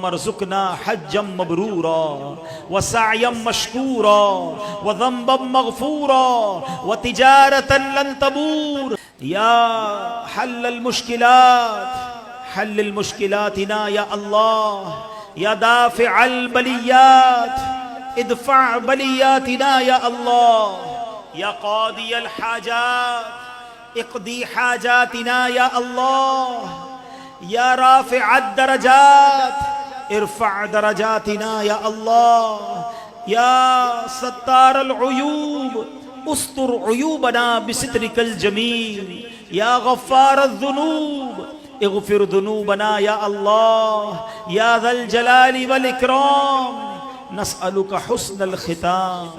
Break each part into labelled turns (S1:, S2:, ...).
S1: اللهم ارزقنا حجا مبرورا وسعيا مشكورا وذنبا مغفورا وتجارة لن تبور يا حل المشكلات حل المشكلاتنا يا الله يا دافع البليات ادفع بلياتنا يا الله يا قاضي الحاجات اقضي حاجاتنا يا الله يا رافع الدرجات ارفع درجاتنا يا الله يا ستار العيوب استر عيوبنا بسترك الجميل يا غفار الذنوب اغفر ذنوبنا يا الله يا ذا الجلال والإكرام نسألك حسن الختام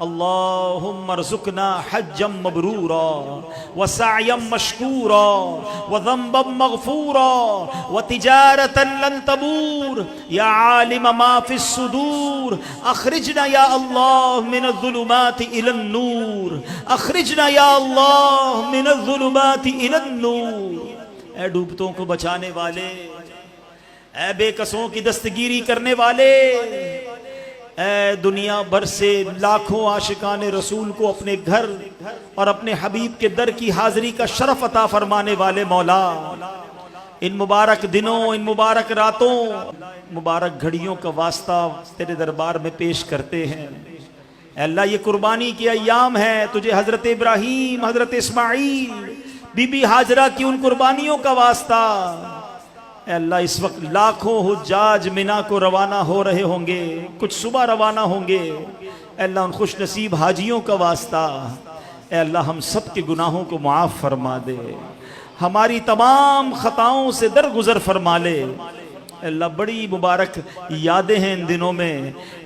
S1: اللهم ارزقنا حجا مبرورا وسعيا مشكورا وذنبا مغفورا وتجارة لن تبور يا عالم ما في الصدور اخرجنا يا الله من الظلمات الى النور اخرجنا يا الله من الظلمات الى النور اے ڈوبتوں کو بچانے والے اے بے کسوں کی دستگیری کرنے والے اے دنیا بھر سے لاکھوں عاشقان رسول کو اپنے گھر اور اپنے حبیب کے در کی حاضری کا شرف عطا فرمانے والے مولا ان مبارک دنوں ان مبارک راتوں مبارک گھڑیوں کا واسطہ تیرے دربار میں پیش کرتے ہیں اے اللہ یہ قربانی کے ایام ہے تجھے حضرت ابراہیم حضرت اسماعیل بی بی ہاجرہ کی ان قربانیوں کا واسطہ اے اللہ اس وقت لاکھوں حجاج منا کو روانہ ہو رہے ہوں گے کچھ صبح روانہ ہوں گے اے اللہ ان خوش نصیب حاجیوں کا واسطہ اے اللہ ہم سب کے گناہوں کو معاف فرما دے ہماری تمام خطاؤں سے درگزر فرما لے اے اللہ بڑی مبارک یادیں ہیں ان دنوں میں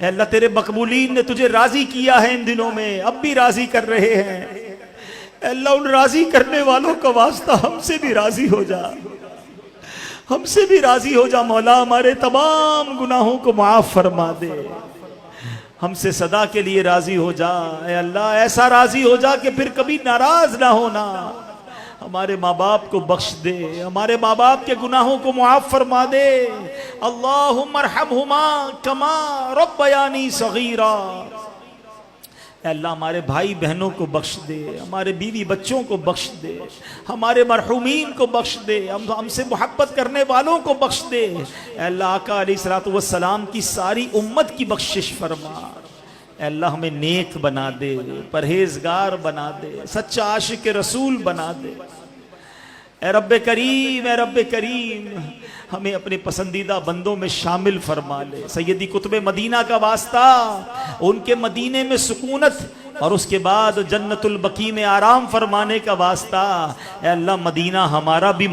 S1: اے اللہ تیرے مقبولین نے تجھے راضی کیا ہے ان دنوں میں اب بھی راضی کر رہے ہیں اے اللہ ان راضی کرنے والوں کا واسطہ ہم سے بھی راضی ہو جا ہم سے بھی راضی ہو جا مولا ہمارے تمام گناہوں کو معاف فرما دے ہم سے صدا کے لیے راضی ہو جا اے اللہ ایسا راضی ہو جا کہ پھر کبھی ناراض نہ ہونا ہمارے ماں باپ کو بخش دے ہمارے ماں باپ کے گناہوں کو معاف فرما دے اللہم ارحمہما کما ربیانی صغیرا اے اللہ ہمارے بھائی بہنوں کو بخش دے ہمارے بیوی بچوں کو بخش دے ہمارے مرحومین کو بخش دے ہم سے محبت کرنے والوں کو بخش دے اے اللہ آقا علیہ الصلوۃ والسلام کی ساری امت کی بخشش فرما اے اللہ ہمیں نیک بنا دے پرہیزگار بنا دے سچا عاشق رسول بنا دے اے رب کریم ہمیں اپنے پسندیدہ بندوں میں شامل فرما لے سیدی قطب مدینہ کا واسطہ ان کے مدینے میں سکونت اور اس کے بعد جنت البقیع میں آرام فرمانے کا واسطہ اے اللہ مدینہ ہمارا بھی